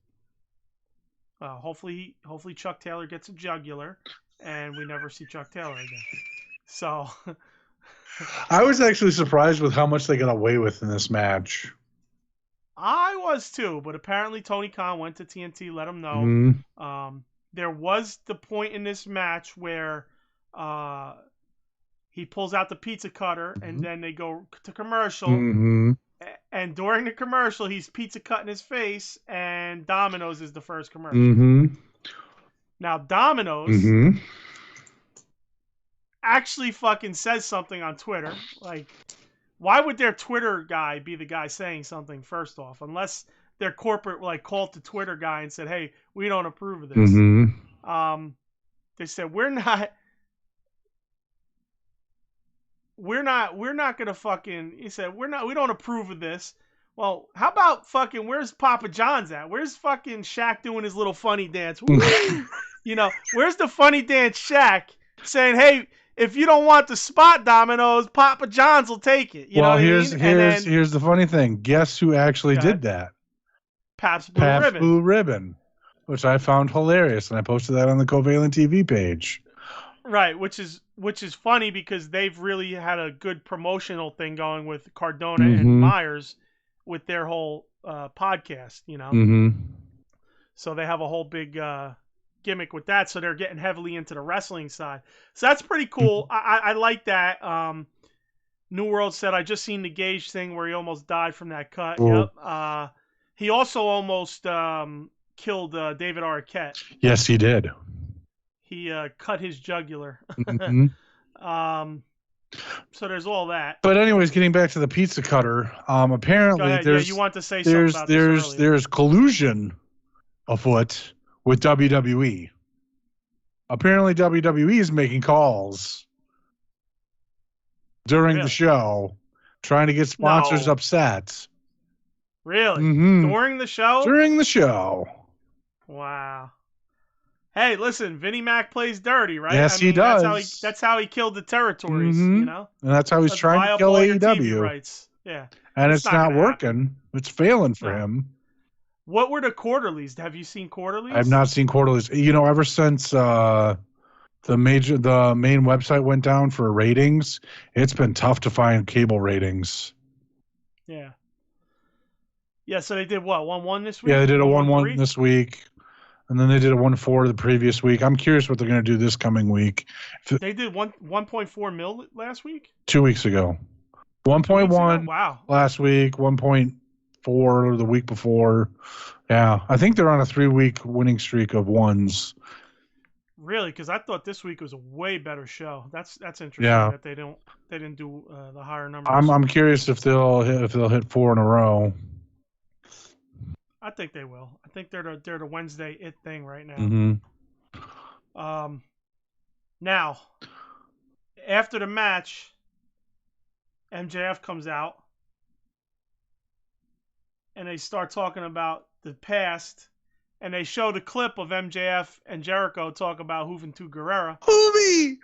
Hopefully Chuck Taylor gets a jugular and we never see Chuck Taylor again. So I was actually surprised with how much they got away with in this match. I was too, but apparently Tony Khan went to TNT, let him know. There was the point in this match where he pulls out the pizza cutter and then they go to commercial. And during the commercial, he's pizza cutting his face, and Domino's is the first commercial. Now, Domino's actually fucking says something on Twitter. Like, why would their Twitter guy be the guy saying something first off? Unless their corporate called the Twitter guy and said, "Hey, we don't approve of this." They said, "We're not gonna fucking." He said, we don't approve of this. Well, how about fucking? Where's Papa John's at? Where's fucking Shaq doing his little funny dance? Where's the funny dance Shaq saying, "Hey, if you don't want the spot, Domino's, Papa John's will take it." Here's the funny thing. Guess who actually did that? Pabst Blue Ribbon, which I found hilarious, and I posted that on the Covalent TV page. Right, which is funny because they've really had a good promotional thing going with Cardona and Myers with their whole podcast, So they have a whole big gimmick with that. So they're getting heavily into the wrestling side. So that's pretty cool. I like that. New World said, I just seen the Gage thing where he almost died from that cut. Yep. He also almost killed David Arquette. Yes, he did. He cut his jugular. So there's all that. But anyways, getting back to the pizza cutter, apparently there's you want to say something about this there's collusion afoot with WWE. Apparently WWE is making calls during the show, trying to get sponsors upset. Really? During the show? During the show. Wow. Hey, listen, Vinnie Mac plays dirty, right? Yes, he does. That's how he killed the territories, And that's how he's trying to kill AEW. Rights. Yeah. And it's not working. It's failing for him. What were the quarterlies? Have you seen quarterlies? I've not seen quarterlies. Ever since the main website went down for ratings, it's been tough to find cable ratings. Yeah. Yeah, so they did what? 1-1 this week? Yeah, they did a 1-1 this week. And then they did a 1-4 the previous week. I'm curious what they're going to do this coming week. They did 1.4 mil last week? 2 weeks ago. 1.1 wow. last week, 1.4 the week before. Yeah, I think they're on a 3-week winning streak of ones. Really? Because I thought this week was a way better show. That's interesting that they didn't do the higher numbers. I'm curious if they'll hit 4 in a row. I think they will. I think they're the Wednesday it thing right now. Mm-hmm. Now, after the match, MJF comes out, and they start talking about the past, and they show the clip of MJF and Jericho talk about Juventud Guerrera. Hoovy!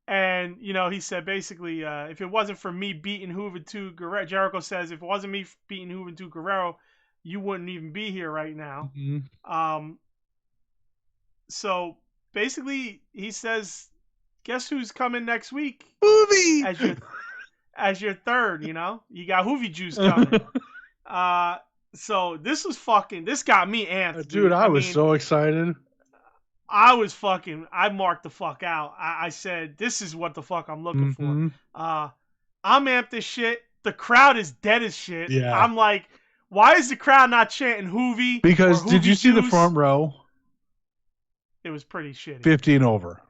And, he said basically, if it wasn't for me beating Juventud Guerrero, Jericho says, if it wasn't me beating Juventud Guerrero, you wouldn't even be here right now. Mm-hmm. So basically, he says, guess who's coming next week? Hoovy! As your third, you got Hoovy Juice coming. So this got me amped. Dude, I was so excited. I marked the fuck out. I said, this is what the fuck I'm looking for. I'm amped as shit. The crowd is dead as shit. Yeah. I'm like, why is the crowd not chanting Hoovy? Because did you see the front row? It was pretty shitty. 15 over.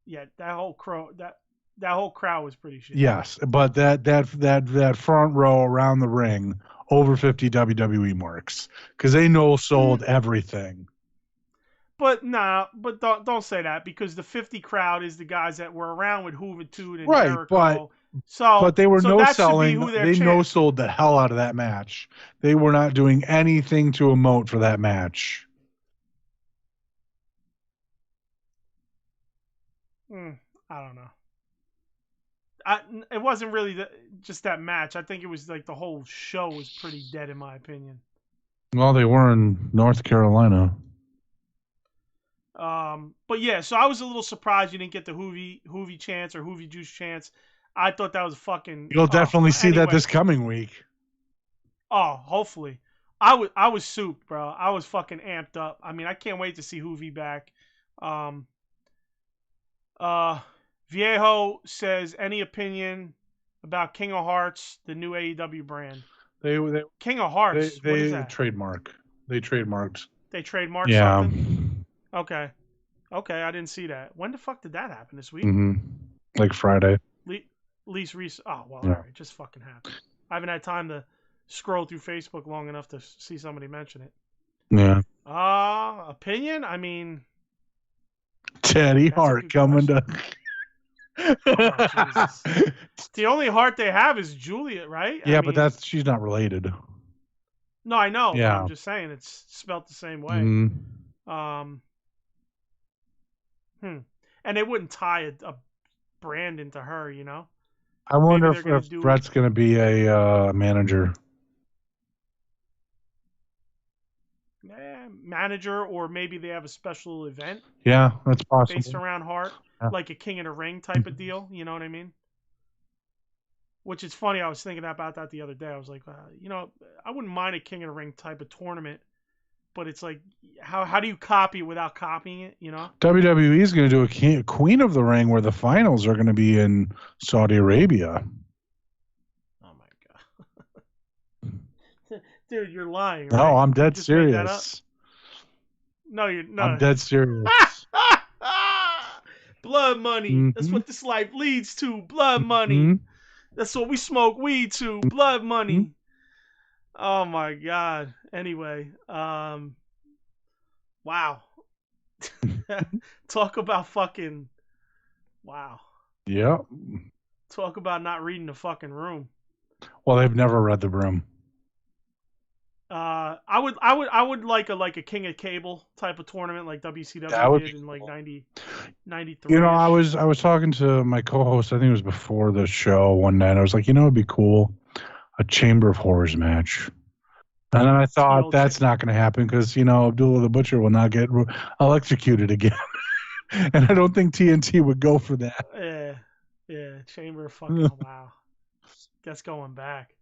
Yeah, that whole crowd was pretty shitty. Yes, but that front row around the ring over 50 WWE marks because they sold everything. But don't say that because the 50 crowd is the guys that were around with Juventud and Jericho. But but they were no-selling. They no-sold the hell out of that match. They were not doing anything to emote for that match. I don't know. It wasn't really just that match. I think it was like the whole show was pretty dead in my opinion. Well, they were in North Carolina. But yeah, so I was a little surprised you didn't get the Hoovy chance or Hoovy Juice chance. I thought that was fucking. You'll definitely see that this coming week. Oh, hopefully. I was souped, bro. I was fucking amped up. I mean, I can't wait to see Hoovy back. Viejo says, any opinion about King of Hearts, the new AEW brand? King of Hearts. What is that? They trademarked. They trademarked something? Okay, I didn't see that. When the fuck did that happen this week? Like Friday. Least recent. Oh, well, all right. It just fucking happened. I haven't had time to scroll through Facebook long enough to see somebody mention it. Yeah. Opinion? I mean... Teddy Hart coming to... The only Hart they have is Julia, right? Yeah, but she's not related. No, I know. Yeah. I'm just saying it's spelled the same way. And they wouldn't tie a brand into her, I wonder if Brett's going to be a manager. Manager, or maybe they have a special event. Yeah, that's possible. Based around Hart, like a King of the Ring type of deal. You know what I mean? Which is funny. I was thinking about that the other day. I was like, I wouldn't mind a King of the Ring type of tournament, but it's like, how do you copy it without copying it? WWE is going to do a Queen of the Ring where the finals are going to be in Saudi Arabia. Oh my god, dude, you're lying. Right? No, I'm dead serious. No, you're not. I'm dead serious. Blood money. That's what this life leads to. Blood money. That's what we smoke weed to. Blood money. Oh my god. Anyway, wow. Talk about fucking wow. Yeah. Talk about not reading the fucking room. Well, they've never read the room. I would like a King of Cable type of tournament like WCW did in like 93. I was talking to my co-host, I think it was before the show one night. I was like, it'd be cool, a Chamber of Horrors match. And then I thought that's not going to happen because, Abdullah the Butcher will not get electrocuted again. And I don't think TNT would go for that. Yeah, Chamber of fucking wow. That's going back.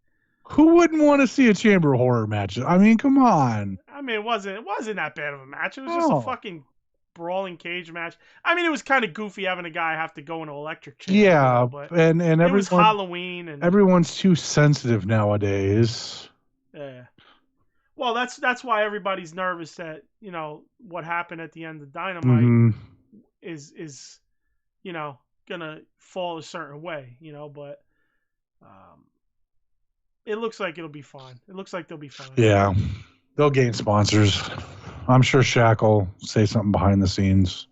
Who wouldn't want to see a chamber horror match? I mean, come on. I mean, it wasn't that bad of a match. It was just a fucking brawling cage match. I mean, it was kind of goofy having a guy have to go in an electric chair. Yeah, but and it was Halloween, and everyone's too sensitive nowadays. Yeah. Well, that's why everybody's nervous that what happened at the end of Dynamite is gonna fall a certain way. But it looks like it'll be fine. It looks like they'll be fine. Yeah. They'll gain sponsors. I'm sure Shaq will say something behind the scenes.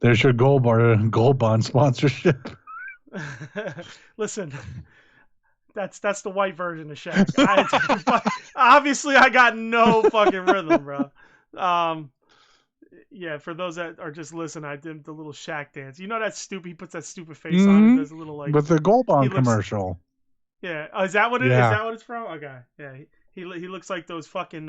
There's your Gold Bond sponsorship. Listen, that's the white version of Shaq. Obviously, I got no fucking rhythm, bro. Yeah, for those that are just listening, I did the little Shaq dance. You know that stupid, he puts that stupid face on and does a little like with the Gold Bond commercial. Yeah, is that what it is? Is that what it's from? Okay, yeah, he looks like those fucking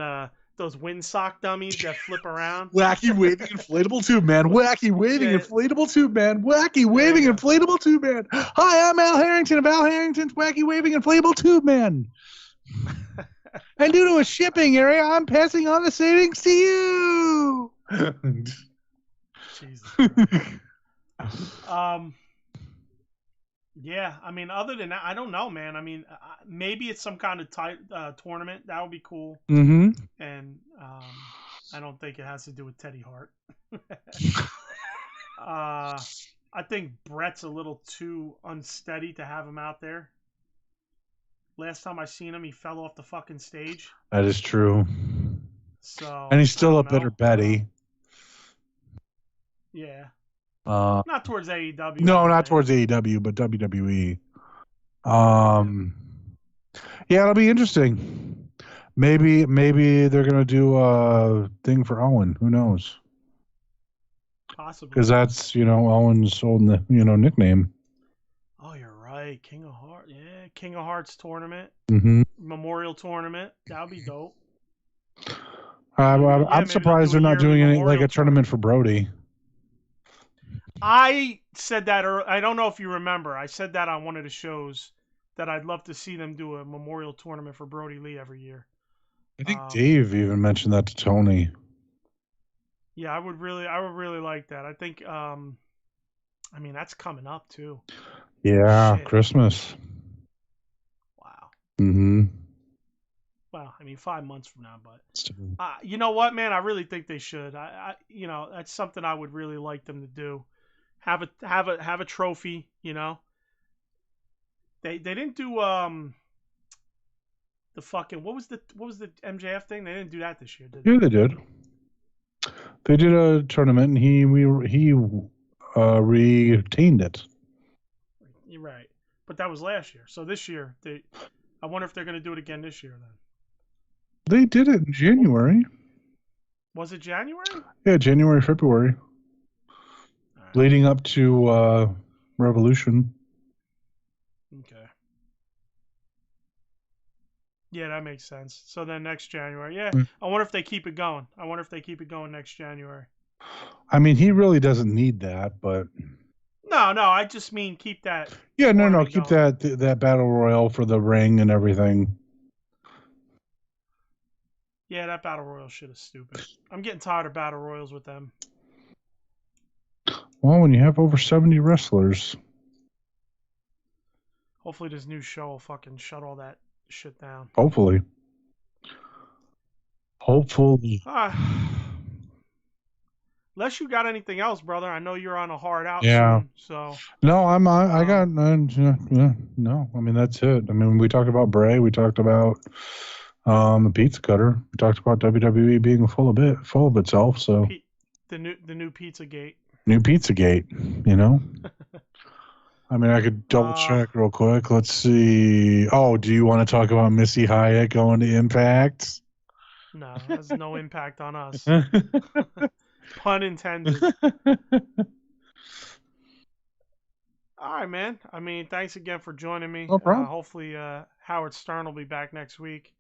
those windsock dummies that flip around. Wacky waving inflatable tube man. Wacky waving inflatable tube man. Wacky waving inflatable tube man. Hi, I'm Al Harrington of Al Harrington's Wacky Waving Inflatable Tube Man. And due to a shipping area, I'm passing on the savings to you. Jesus. Yeah, I mean, other than that, I don't know, man. I mean, maybe it's some kind of tournament. That would be cool. Mm-hmm. And I don't think it has to do with Teddy Hart. I think Brett's a little too unsteady to have him out there. Last time I seen him, he fell off the fucking stage. That is true. So, and he's still a bitter Betty. Yeah. Not towards AEW. No, not towards AEW, but WWE. Yeah, it'll be interesting. Maybe they're gonna do a thing for Owen. Who knows? Possibly. Because that's Owen's old nickname. Oh, you're right. King of Hearts. Yeah, King of Hearts tournament. Mm-hmm. Memorial tournament. That would be dope. I'm surprised they're not doing any like a tournament for Brodie. I said that, I don't know if you remember. I said that on one of the shows that I'd love to see them do a memorial tournament for Brodie Lee every year. I think Dave even mentioned that to Tony. Yeah, I would really like that. I think, I mean, that's coming up too. Yeah, shit. Christmas. Wow. Mm-hmm. Well, I mean, 5 months from now, but you know what, man? I really think they should. That's something I would really like them to do. Have a trophy. They didn't do the fucking what was the MJF thing? They didn't do that this year, did they? Yeah, they did. They did a tournament, and he retained it. You're right, but that was last year. So this year, I wonder if they're going to do it again this year then. They did it in January. Was it January? Yeah, January, February. Right. Leading up to Revolution. Okay. Yeah, that makes sense. So then next January. Yeah, I wonder if they keep it going. Next January. I mean, he really doesn't need that, but... No, I just mean keep that... Yeah, no, keep that Battle Royal for the ring and everything. Yeah, that Battle Royal shit is stupid. I'm getting tired of Battle Royals with them. Well, when you have over 70 wrestlers. Hopefully this new show will fucking shut all that shit down. Hopefully. Unless you got anything else, brother. I know you're on a hard out soon, so... No, I got... no, I mean, that's it. I mean, we talked about Bray. We talked about... the pizza cutter. We talked about WWE being full of itself. So the new Pizza Gate. New Pizza Gate. I mean, I could double check real quick. Let's see. Oh, do you want to talk about Missy Hyatt going to Impact? No, there's no impact on us. Pun intended. All right, man. I mean, thanks again for joining me. No problem. Hopefully, Howard Stern will be back next week.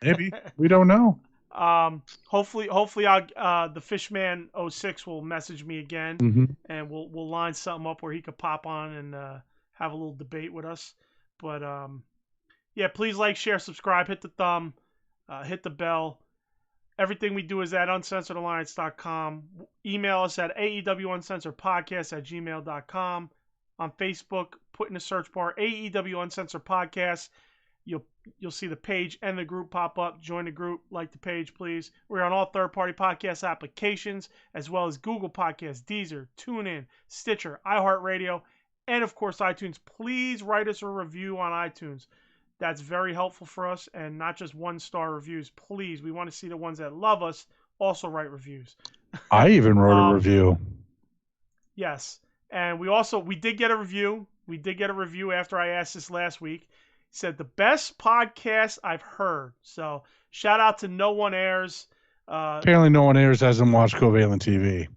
Maybe. We don't know. Hopefully I'll the Fishman 06 will message me again, and we'll line something up where he could pop on and have a little debate with us. But yeah, please like, share, subscribe, hit the thumb, hit the bell. Everything we do is at uncensoredalliance.com. Email us at AEW Uncensored Podcast at gmail.com. On Facebook, put in the search bar AEW Uncensored Podcast. You'll see the page and the group pop up. Join the group, like the page, please. We're on all third-party podcast applications, as well as Google Podcasts, Deezer, TuneIn, Stitcher, iHeartRadio, and of course iTunes. Please write us a review on iTunes. That's very helpful for us, and not just 1-star reviews. Please, we want to see the ones that love us also write reviews. I even wrote a review. Yes, and we did get a review. We did get a review after I asked this last week. He said, the best podcast I've heard. So, shout out to No One Airs. Apparently, No One Airs hasn't watched Covalent TV.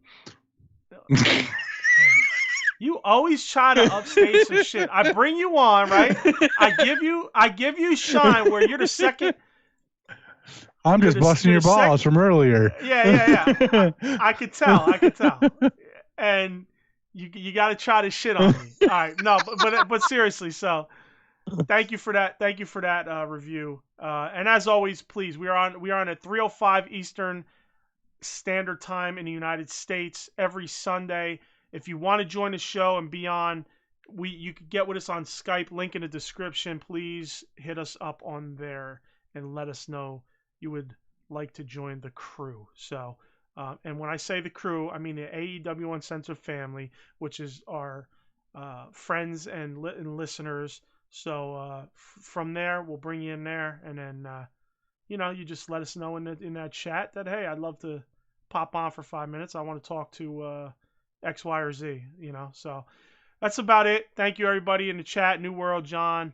You always try to upstage some shit. I bring you on, right? I give you shine where you're the second. I'm just busting your balls from earlier. Yeah. I could tell. And you got to try to shit on me. All right, no, but seriously, so thank you for that. Thank you for that review. And as always, please, we are on at 3:05 Eastern Standard Time in the United States every Sunday. If you want to join the show and be on, you can get with us on Skype, link in the description. Please hit us up on there and let us know you would like to join the crew. So, and when I say the crew, I mean the AEW Uncensored family, which is our friends and listeners. So from there, we'll bring you in there, and then you just let us know in that chat that, hey, I'd love to pop on for 5 minutes. I want to talk to X, Y, or Z, So that's about it. Thank you, everybody in the chat. New World, John,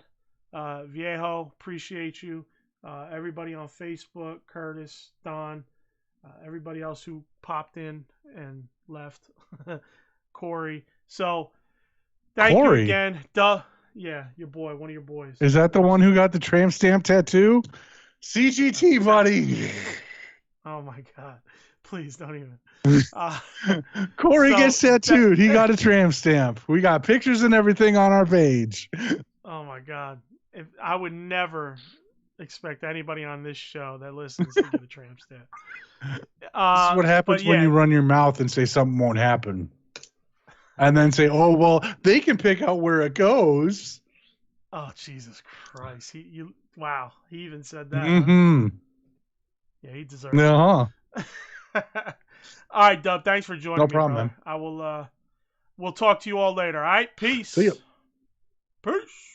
Viejo, appreciate you. Everybody on Facebook, Curtis, Don, everybody else who popped in and left, Corey. So thank you again. Yeah, your boy, one of your boys. Is that the one who got the tramp stamp tattoo? CGT, buddy. Oh my God. Please don't even. Corey gets tattooed. He got a tramp stamp. We got pictures and everything on our page. Oh my God. I would never expect anybody on this show that listens to get a tramp stamp. This is what happens when you run your mouth and say something won't happen. And then say, oh, well, they can pick out where it goes. Oh, Jesus Christ. Wow. He even said that. Mm-hmm. Huh? Yeah, he deserves it. All right, Dub. Thanks for joining me. No problem, man. I will. We'll talk to you all later. All right. Peace. See you. Peace.